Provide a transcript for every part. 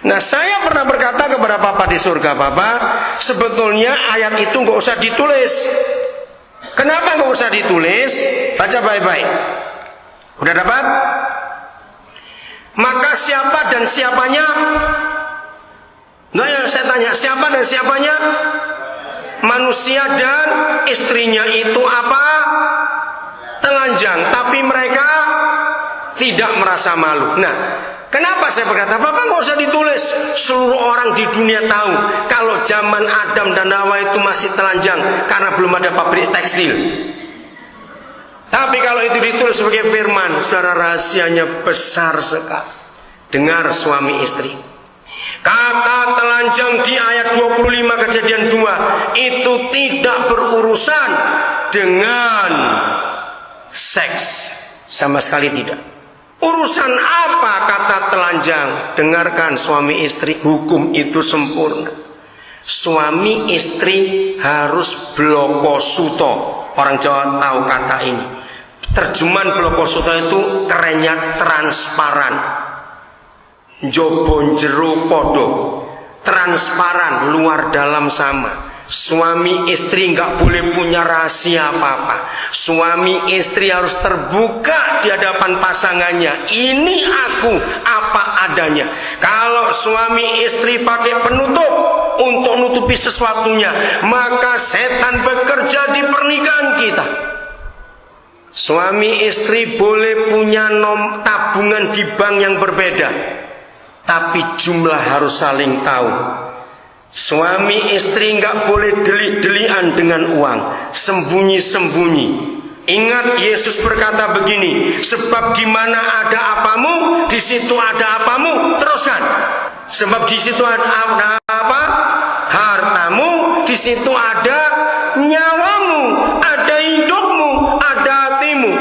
Nah, saya pernah berkata kepada Papa di surga, Papa, sebetulnya ayat itu nggak usah ditulis. Kenapa nggak usah ditulis? Baca baik-baik. Udah dapat? Maka siapa dan siapanya? Nah, ya, saya tanya, siapa dan siapanya? Manusia dan istrinya itu apa? Telanjang, tapi mereka tidak merasa malu. Nah, kenapa saya berkata, Bapak nggak usah ditulis. Seluruh orang di dunia tahu kalau zaman Adam dan Hawa itu masih telanjang karena belum ada pabrik tekstil. Tapi kalau itu ditulis sebagai firman, saudara, rahasianya besar sekali. Dengar suami istri. Kata telanjang di ayat 25 Kejadian 2 itu tidak berurusan dengan seks, sama sekali tidak. Urusan apa kata telanjang? Dengarkan suami istri, hukum itu sempurna. Suami istri harus blokosuto. Orang Jawa tahu kata ini. Terjemahan blokosuto itu kerennya transparan. Njobon jero podo. Transparan, luar dalam sama. Suami istri nggak boleh punya rahasia apa-apa. Suami istri harus terbuka di hadapan pasangannya. Ini aku apa adanya. Kalau suami istri pakai penutup untuk nutupi sesuatunya, maka setan bekerja di pernikahan kita. Suami istri boleh punya tabungan di bank yang berbeda, tapi jumlah harus saling tahu. Suami istri nggak boleh delik-delian dengan uang, sembunyi-sembunyi. Ingat, Yesus berkata begini, sebab di mana ada apamu, di situ ada apamu. Teruskan. Sebab di situ ada apa? Hartamu, di situ ada nyawamu, ada hidupmu, ada hatimu.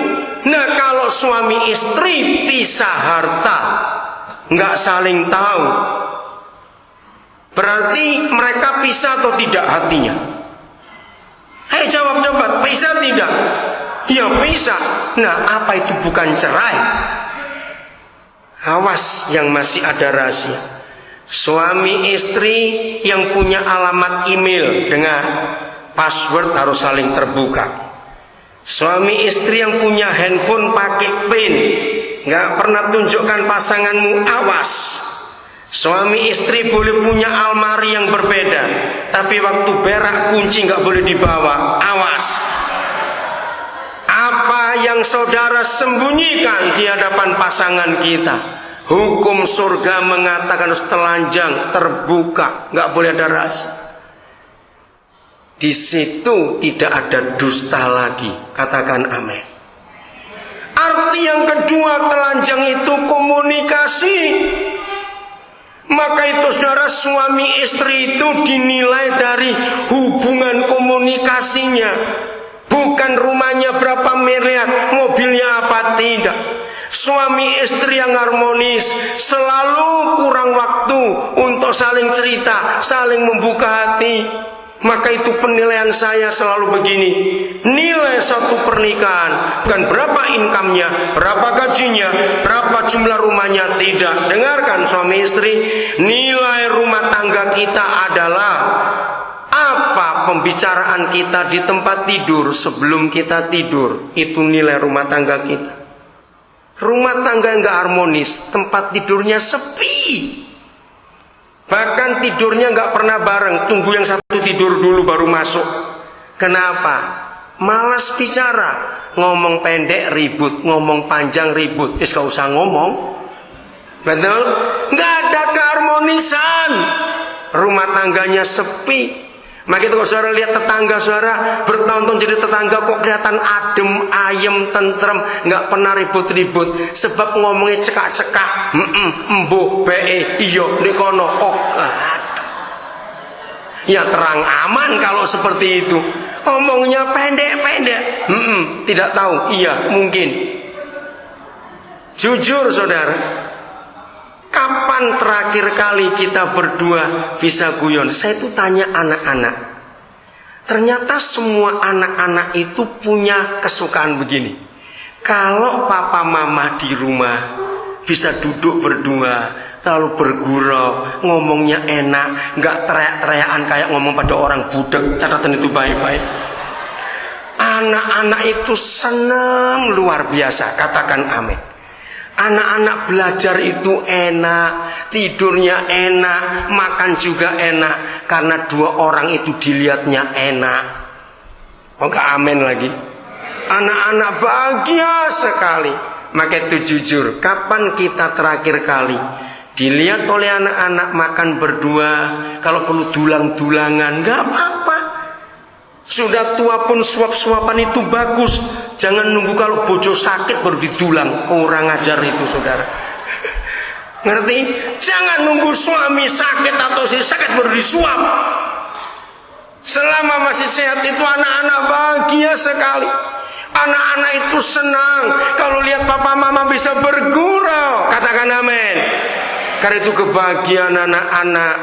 Nah, kalau suami istri pisah harta, nggak saling tahu, berarti mereka pisah atau tidak hatinya? Hei, jawab coba, pisah tidak? Ya pisah. Nah, apa itu bukan cerai? Awas yang masih ada rahasia. Suami istri yang punya alamat email dengan password harus saling terbuka. Suami istri yang punya handphone pakai PIN, nggak pernah tunjukkan pasanganmu, awas. Suami istri boleh punya almari yang berbeda, tapi waktu berak kunci nggak boleh dibawa. Awas. Apa yang saudara sembunyikan di hadapan pasangan kita? Hukum surga mengatakan harus telanjang, terbuka, nggak boleh ada rahasia. Di situ tidak ada dusta lagi. Katakan amin. Arti yang kedua, telanjang itu komunikasi. Maka itu saudara, suami istri itu dinilai dari hubungan komunikasinya, bukan rumahnya berapa miliar, mobilnya apa, tidak. Suami istri yang harmonis selalu kurang waktu untuk saling cerita, saling membuka hati. Maka itu penilaian saya selalu begini, nilai satu pernikahan bukan berapa income-nya, berapa gajinya, berapa jumlah rumahnya, tidak. Dengarkan suami istri, nilai rumah tangga kita adalah apa pembicaraan kita di tempat tidur sebelum kita tidur. Itu nilai rumah tangga kita. Rumah tangga yang gak harmonis, tempat tidurnya sepi, bahkan tidurnya nggak pernah bareng, tunggu yang satu tidur dulu baru masuk. Kenapa? Malas bicara, ngomong pendek ribut, ngomong panjang ribut. Gak usah ngomong, betul? Nggak ada keharmonisan, rumah tangganya sepi. Maka itu kalau saudara lihat tetangga saudara bertahun-tahun jadi tetangga kok kelihatan adem, ayem, tentrem, nggak pernah ribut-ribut, sebab ngomongnya cekak-cekak, embuh, be, iyo, dikono, ok. Ya terang aman kalau seperti itu. Ngomongnya pendek-pendek, tidak tahu, iya mungkin. Jujur saudara, kapan terakhir kali kita berdua bisa guyon? Saya itu tanya anak-anak. Ternyata semua anak-anak itu punya kesukaan begini. Kalau papa mama di rumah bisa duduk berdua, terlalu bergurau, ngomongnya enak, nggak teriak-teriakan kayak ngomong pada orang budak. Catatan itu baik-baik. Anak-anak itu senang luar biasa, katakan amin. Anak-anak belajar itu enak, tidurnya enak, makan juga enak, karena dua orang itu dilihatnya enak. Oh, enggak amin lagi. Anak-anak bahagia sekali. Maka itu jujur, kapan kita terakhir kali dilihat oleh anak-anak makan berdua? Kalau perlu dulang-dulangan, enggak apa-apa. Sudah tua pun suap-suapan itu bagus. Jangan nunggu kalau bojo sakit baru didulang. Kurang ajar itu, saudara. Ngerti? Jangan nunggu suami sakit atau si sakit baru disuap. Selama masih sehat itu anak-anak bahagia sekali. Anak-anak itu senang kalau lihat papa mama bisa bergurau. Katakan amin. Karena itu kebahagiaan anak-anak.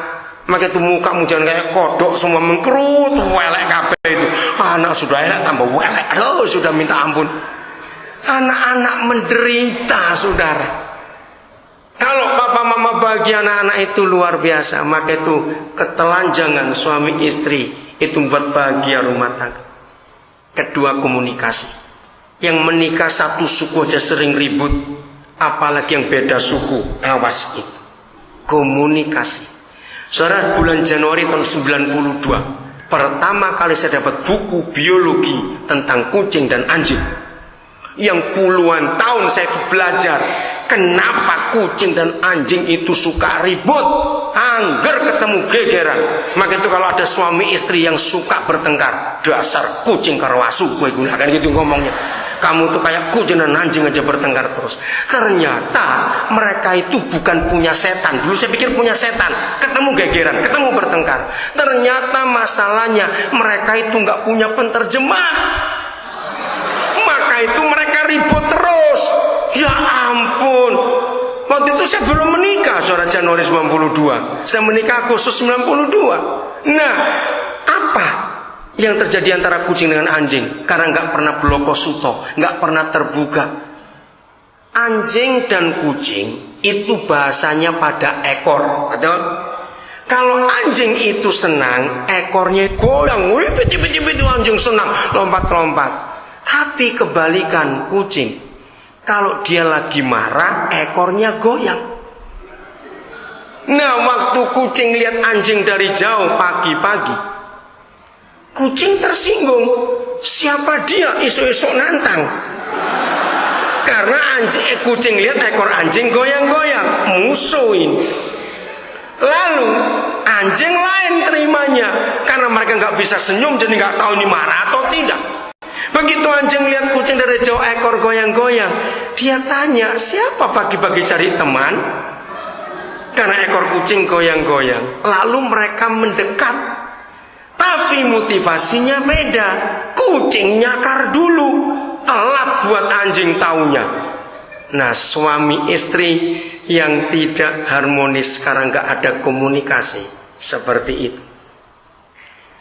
Maka itu mukamu jangan kayak kodok semua mengkerut, welek kabeh itu. Anak sudah elek tambah welek. Aduh, sudah minta ampun. Anak-anak menderita, saudara. Kalau papa mama bahagia anak-anak itu luar biasa. Maka itu ketelanjangan suami istri itu membuat bahagia rumah tangga. Kedua, komunikasi. Yang menikah satu suku aja sering ribut, apalagi yang beda suku. Awas itu. Komunikasi. Saudara, bulan Januari tahun 92 pertama kali saya dapat buku biologi tentang kucing dan anjing. Yang puluhan tahun saya belajar kenapa kucing dan anjing itu suka ribut, angger ketemu gegeran. Maka itu kalau ada suami istri yang suka bertengkar, dasar kucing karwasu, gue gunakan gitu ngomongnya. Kamu tuh kayak kucing dan anjing aja bertengkar terus. Ternyata mereka itu bukan punya setan. Dulu saya pikir punya setan, ketemu gegeran, ketemu bertengkar. Ternyata masalahnya mereka itu nggak punya penterjemah. Maka itu mereka ribut terus. Ya ampun. Waktu itu saya belum menikah, saudara, Januari 92. Saya menikah Agustus 92. Nah, apa yang terjadi antara kucing dengan anjing? Karena nggak pernah bloko suto, nggak pernah terbuka. Anjing dan kucing itu bahasanya pada ekor, betul? Kalau anjing itu senang, ekornya goyang, wih, pecip-pecip itu anjing senang, lompat-lompat. Tapi kebalikan kucing, kalau dia lagi marah, ekornya goyang. Nah, waktu kucing lihat anjing dari jauh pagi-pagi, kucing tersinggung. Siapa dia esok-esok nantang? Karena kucing lihat ekor anjing goyang-goyang, musuhin. Lalu anjing lain terimanya, karena mereka nggak bisa senyum, jadi nggak tahu ini marah atau tidak. Begitu anjing lihat kucing dari jauh ekor goyang-goyang, dia tanya, siapa pagi-pagi cari teman? Karena ekor kucing goyang-goyang. Lalu mereka mendekat. Tapi motivasinya beda. Kucing nyakar dulu, telat buat anjing taunya. Nah, suami istri yang tidak harmonis karena nggak ada komunikasi seperti itu,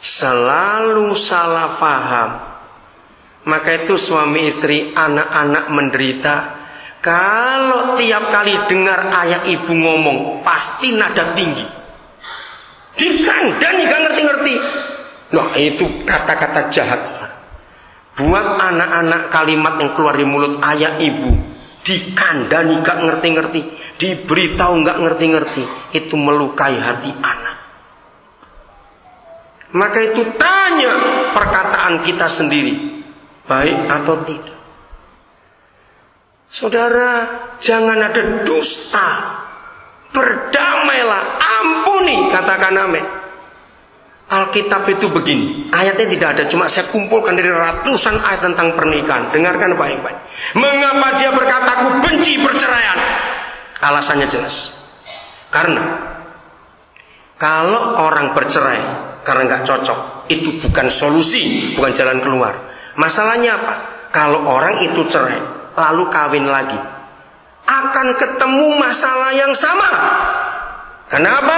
selalu salah paham. Maka itu suami istri, anak-anak menderita. Kalau tiap kali dengar ayah ibu ngomong, pasti nada tinggi, dikandani gak ngerti-ngerti. Nah, itu kata-kata jahat. Buat anak-anak kalimat yang keluar di mulut ayah ibu, dikandani gak ngerti-ngerti, diberitahu gak ngerti-ngerti, itu melukai hati anak. Maka itu tanya perkataan kita sendiri, baik atau tidak. Saudara, jangan ada dusta. Berdamailah, ampuni, katakan amin. Alkitab itu begini, ayatnya tidak ada, cuma saya kumpulkan dari ratusan ayat tentang pernikahan. Dengarkan baik-baik. Mengapa dia berkata aku benci perceraian? Alasannya jelas. Karena kalau orang bercerai karena nggak cocok, itu bukan solusi, bukan jalan keluar. Masalahnya apa? Kalau orang itu cerai lalu kawin lagi, akan ketemu masalah yang sama. Kenapa?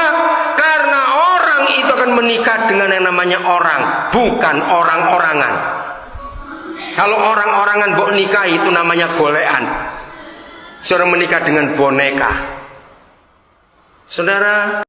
Karena orang itu akan menikah dengan yang namanya orang, bukan orang-orangan. Kalau orang-orangan mbok nikah itu namanya golean. Seorang menikah dengan boneka. Saudara,